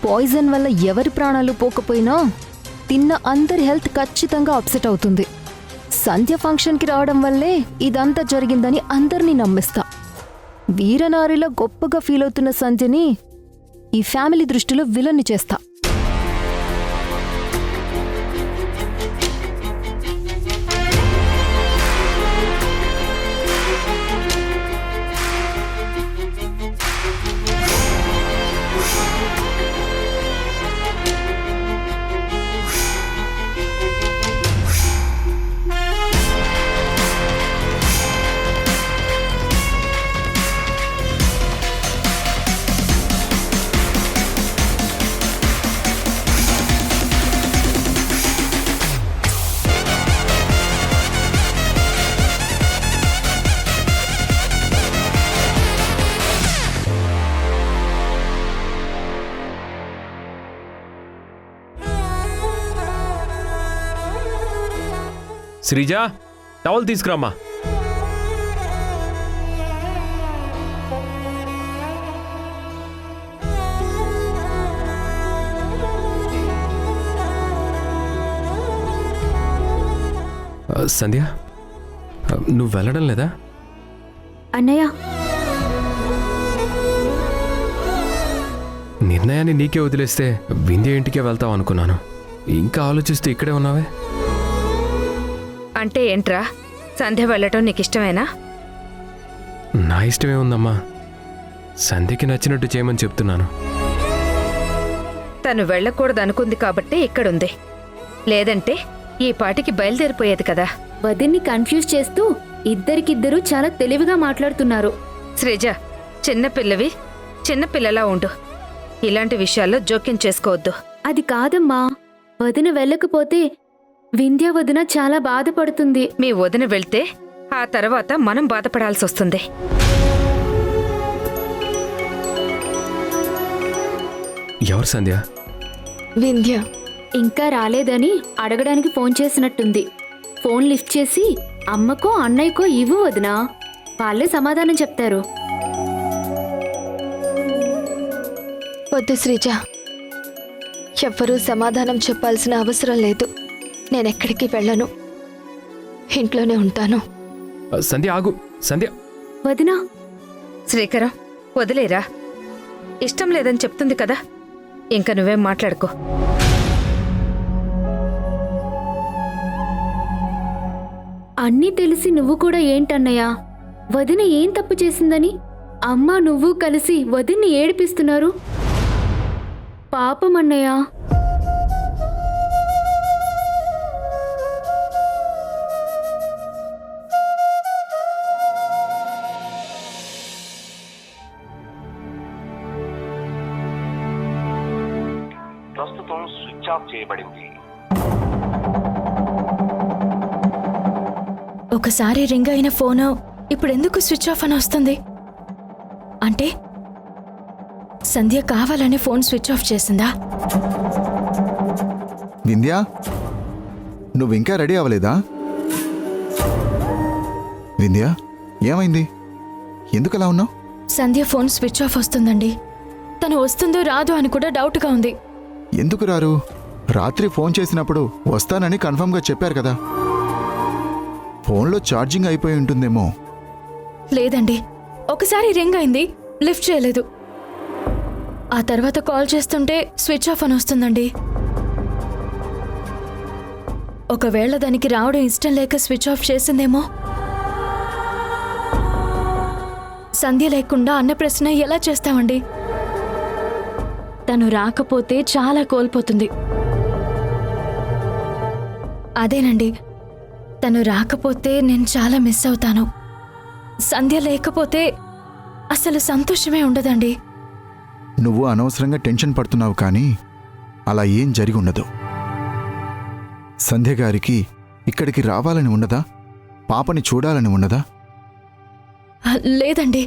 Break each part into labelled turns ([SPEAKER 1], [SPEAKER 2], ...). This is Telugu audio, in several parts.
[SPEAKER 1] పాయిజన్ వల్ల ఎవరి ప్రాణాలు పోకపోయినా తిన్న అందరి హెల్త్ ఖచ్చితంగా అప్సెట్ అవుతుంది. సంధ్య ఫంక్షన్కి రావడం వల్లే ఇదంతా జరిగిందని అందరినీ నమ్మిస్తా. వీరనారిలో గొప్పగా ఫీల్ అవుతున్న సంధ్యని ఈ ఫ్యామిలీ దృష్టిలో విలన్ని చేస్తా.
[SPEAKER 2] శ్రీజ, టవల్ తీసుకురామ్మా. సంధ్య, నువ్వు వెళ్ళడం లేదా?
[SPEAKER 3] అన్నయ్య,
[SPEAKER 2] నిర్ణయాన్ని నీకే వదిలేస్తే వింధ్య ఇంటికే వెళ్తావు అనుకున్నాను. ఇంకా ఆలోచిస్తూ ఇక్కడే ఉన్నావే.
[SPEAKER 4] అంటే ఏంట్రా, సంధ్య వెళ్ళటం నీకిష్టమేనా?
[SPEAKER 2] నా ఇష్టమే ఉందమ్మా. సంధ్యకి నచ్చినట్టు చేయమని చెప్తున్నాను.
[SPEAKER 4] తను వెళ్ళకూడదు అనుకుంది కాబట్టి ఇక్కడుంది. లేదంటే ఈ పాటికి బయలుదేరిపోయేది కదా.
[SPEAKER 3] వదిన్ని కన్ఫ్యూజ్ చేస్తూ ఇద్దరికిద్దరూ చాలా తెలివిగా మాట్లాడుతున్నారు.
[SPEAKER 4] శ్రీజ, చిన్నపిల్లవి చిన్నపిల్లలా ఉండు. ఇలాంటి విషయాల్లో జోక్యం చేసుకోవద్దు.
[SPEAKER 3] అది కాదమ్మా, వదిన వెళ్ళకపోతే వింధ్య వదిన చాలా బాధపడుతుంది.
[SPEAKER 4] మీ వదిన వెళ్తే ఆ తర్వాత మనం బాధపడాల్సి వస్తుంది.
[SPEAKER 2] ఎవరు సంధ్య?
[SPEAKER 1] వింధ్య
[SPEAKER 3] ఇంకా రాలేదని అడగడానికి ఫోన్ చేసినట్టుంది. ఫోన్ లిఫ్ట్ చేసి అమ్మకో అన్నయ్యకో ఇవ్వు వదినా, వాళ్ళే సమాధానం చెప్తారు.
[SPEAKER 1] వద్దు శ్రీజ, ఎవ్వరూ సమాధానం చెప్పాల్సిన అవసరం లేదు. నేనెక్కడికి వెళ్ళను, ఇంట్లోనే ఉంటాను.
[SPEAKER 2] సంధ్య ఆగు. సంధ్య.
[SPEAKER 3] వదినా.
[SPEAKER 4] శ్రీకరం, వదిలేరా. ఇష్టం లేదని చెప్తుంది కదా, ఇంక నువ్వేం మాట్లాడుకో.
[SPEAKER 3] అన్నీ తెలిసి నువ్వు కూడా ఏంటన్నయ్యా, వదిన ఏం తప్పు చేసిందని అమ్మ నువ్వు కలిసి వదిన్ని ఏడిపిస్తున్నారు? పాపం అన్నయ్యా.
[SPEAKER 5] ప్రస్తుతం స్విచ్ ఆఫ్ చేయబడింది.
[SPEAKER 6] ఒకసారి రింగ్ అయిన ఫోను ఇప్పుడెందుకు స్విచ్ ఆఫ్ అని వస్తుంది? అంటే సంధ్య కావాలని ఫోన్ స్విచ్ ఆఫ్ చేసిందా?
[SPEAKER 7] వింధ్యా, నువ్వింకా రెడీ అవ్వలేదా? వింధ్యా, ఏమైంది? ఎందుకలా ఉన్నావు?
[SPEAKER 6] సంధ్య ఫోన్ స్విచ్ ఆఫ్ వస్తుందండి. తను వస్తుందో రాదో అని కూడా డౌట్గా ఉంది.
[SPEAKER 7] ఎందుకు రారు? రాత్రి ఫోన్ చేసినప్పుడు వస్తానని కన్ఫర్మ్గా చెప్పారు కదా. ఫోన్లో ఛార్జింగ్ అయిపోయి ఉంటుందేమో.
[SPEAKER 6] లేదండి, ఒకసారి రింగ్ అయింది, లిఫ్ట్ చేయలేదు. ఆ తర్వాత కాల్ చేస్తుంటే స్విచ్ ఆఫ్ అని వస్తుందండి. ఒకవేళ దానికి రావడం ఇష్టం లేక స్విచ్ ఆఫ్ చేసిందేమో. సంధ్య లేకుండా అన్నప్రశ్న ఎలా చేస్తామండి? తను రాకపోతే చాలా కోల్పోతుంది. అదేనండి, తను రాకపోతే నేను చాలా మిస్ అవుతాను. సంధ్య లేకపోతే అసలు సంతోషమే ఉండదండి.
[SPEAKER 7] నువ్వు అనవసరంగా టెన్షన్ పడుతున్నావు, కానీ అలా ఏం జరిగి ఉండదు. సంధ్య గారికి ఇక్కడికి రావాలని ఉండదా? పాపని చూడాలని ఉండదా?
[SPEAKER 6] లేదండి,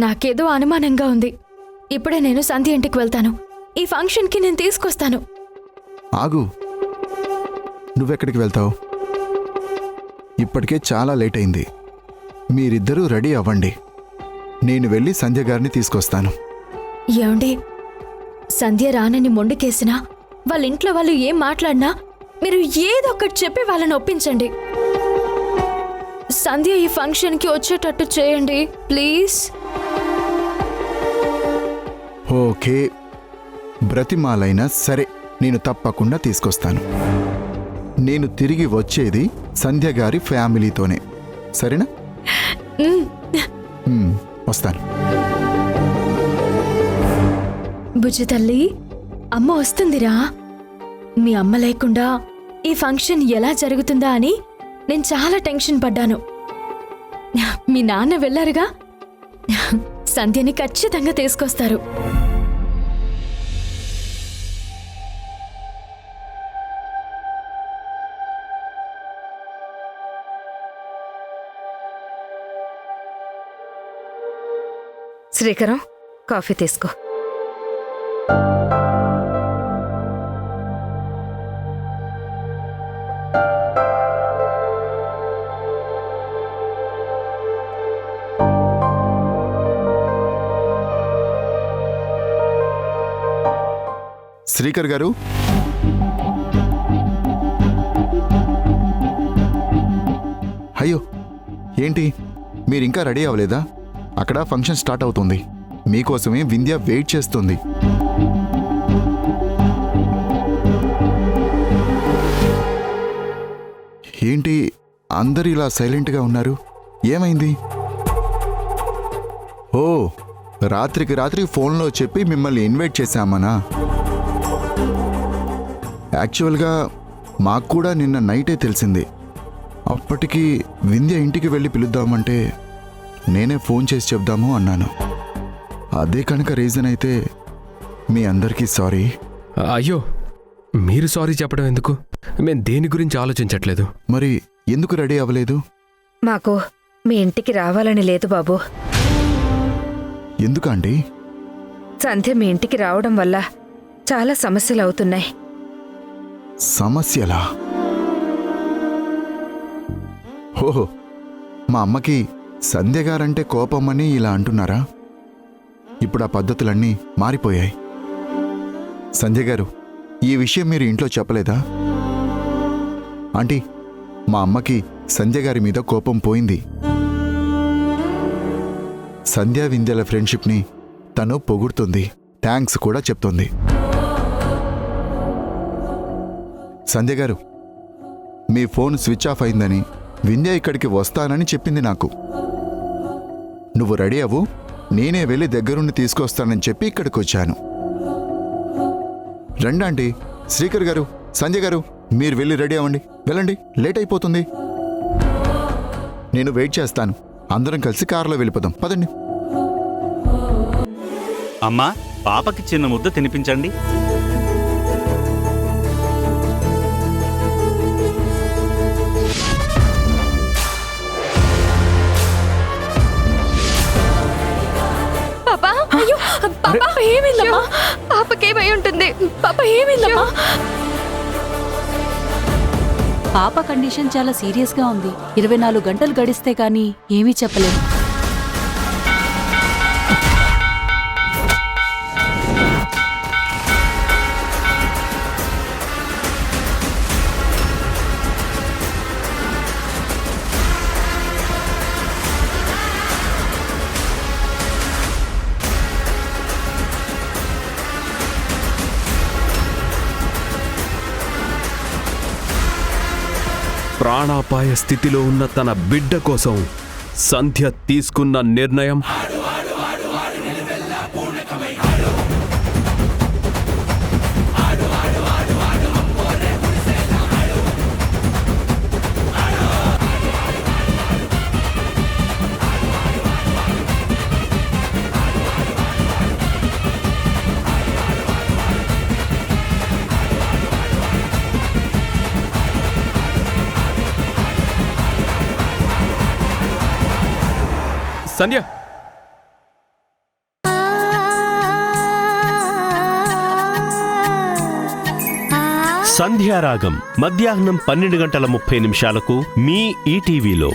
[SPEAKER 6] నాకేదో అనుమానంగా ఉంది. ఇప్పుడే నేను సంధ్య ఇంటికి వెళ్తాను. ఈ ఫంక్షన్కి నేను తీసుకొస్తాను.
[SPEAKER 7] ఆగు, నువ్వెక్కడికి వెళ్తావు? ఇప్పటికే చాలా లేట్ అయింది. మీరిద్దరూ రెడీ అవ్వండి. నేను వెళ్ళి సంధ్య గారిని తీసుకొస్తాను.
[SPEAKER 6] ఏమండి, సంధ్య రానని మొండికేసినా వాళ్ళ ఇంట్లో వాళ్ళు ఏం మాట్లాడినా మీరు ఏదో ఒకటి చెప్పి వాళ్ళని ఒప్పించండి. సంధ్య ఈ ఫంక్షన్కి వచ్చేటట్టు చేయండి ప్లీజ్.
[SPEAKER 7] ఓకే, బ్రతిమాలైనా సరే నేను తప్పకుండా తీసుకొస్తాను. నేను తిరిగి వచ్చేది సంధ్య గారి ఫ్యామిలీతోనే, సరేనా? వస్తాను.
[SPEAKER 6] బుజ్జి తల్లి, అమ్మ వస్తుందిరా. మీ అమ్మ లేకుండా ఈ ఫంక్షన్ ఎలా జరుగుతుందా అని నేను చాలా టెన్షన్ పడ్డాను. మీ నాన్న వెళ్ళారుగా, సంధ్యని ఖచ్చితంగా తీసుకొస్తారు.
[SPEAKER 4] శ్రీకరం, కాఫీ తీసుకో.
[SPEAKER 7] శ్రీకర్ గారు, అయ్యో ఏంటి మీరింకా రెడీ అవ్వలేదా? అక్కడ ఫంక్షన్ స్టార్ట్ అవుతుంది. మీకోసమే వింధ్య వెయిట్ చేస్తుంది. ఏంటి అందరు ఇలా సైలెంట్గా ఉన్నారు? ఏమైంది? ఓ, రాత్రికి రాత్రి ఫోన్లో చెప్పి మిమ్మల్ని ఇన్వైట్ చేశామనా? యాక్చువల్గా మాకు కూడా నిన్న నైటే తెలిసింది. అప్పటికి వింధ్య ఇంటికి వెళ్ళి పిలుద్దామంటే నేనే ఫోన్ చేసి చెప్దాము అన్నాను. అదే కనుక రీజన్ అయితే మీ అందరికీ సారీ.
[SPEAKER 2] అయ్యో, మీరు సారీ చెప్పడం ఎందుకు? మేం దేని గురించి ఆలోచించట్లేదు.
[SPEAKER 7] మరి ఎందుకు రెడీ అవ్వలేదు?
[SPEAKER 4] మాకు మీ ఇంటికి రావాలని లేదు బాబు.
[SPEAKER 7] ఎందుకండి?
[SPEAKER 4] సంధ్య మీ ఇంటికి రావడం వల్ల చాలా సమస్యలు అవుతున్నాయి.
[SPEAKER 7] సమస్యలా? ఓహో, మా అమ్మకి సంధ్య గారంటే కోపమని ఇలా అంటున్నారా? ఇప్పుడు ఆ పద్ధతులన్నీ మారిపోయాయి. సంధ్య గారు, ఈ విషయం మీరు ఇంట్లో చెప్పలేదా? ఆంటీ, మా అమ్మకి సంధ్య గారి మీద కోపం పోయింది. సంధ్యా వింధ్యల ఫ్రెండ్షిప్ని తను పొగుడుతుంది, థ్యాంక్స్ కూడా చెప్తుంది. సంధ్య గారు, మీ ఫోన్ స్విచ్ ఆఫ్ అయిందని వింధ్య ఇక్కడికి వస్తానని చెప్పింది నాకు. నువ్వు రెడీ అవ్వు, నేనే వెళ్ళి దగ్గరుండి తీసుకొస్తానని చెప్పి ఇక్కడికి వచ్చాను. రండి శ్రీకర్ గారు, సంజయ్ గారు, మీరు వెళ్ళి రెడీ అవ్వండి. వెళ్ళండి, లేట్ అయిపోతుంది. నేను వెయిట్ చేస్తాను. అందరం కలిసి కారులో వెళ్ళిపోదాం. పదండి.
[SPEAKER 8] అమ్మా, పాపకి చిన్న ముద్ద తినిపించండి.
[SPEAKER 6] పాపా, అయ్యో పాపా, ఏమైందమ్మా? పాపకేమై ఉంటుంది? పాప ఏమైందమ్మా?
[SPEAKER 9] పాప కండిషన్ చాలా సీరియస్గా ఉంది. 24 గంటలు గడిస్తే కానీ ఏమీ చెప్పలేము.
[SPEAKER 2] ప్రాణాపాయ స్థితిలో ఉన్న తన బిడ్డ కోసం సంధ్య తీసుకున్న నిర్ణయం సంధ్య.
[SPEAKER 10] సంధ్యారాగం మధ్యాహ్నం 12:30 మీ ఈటీవీలో.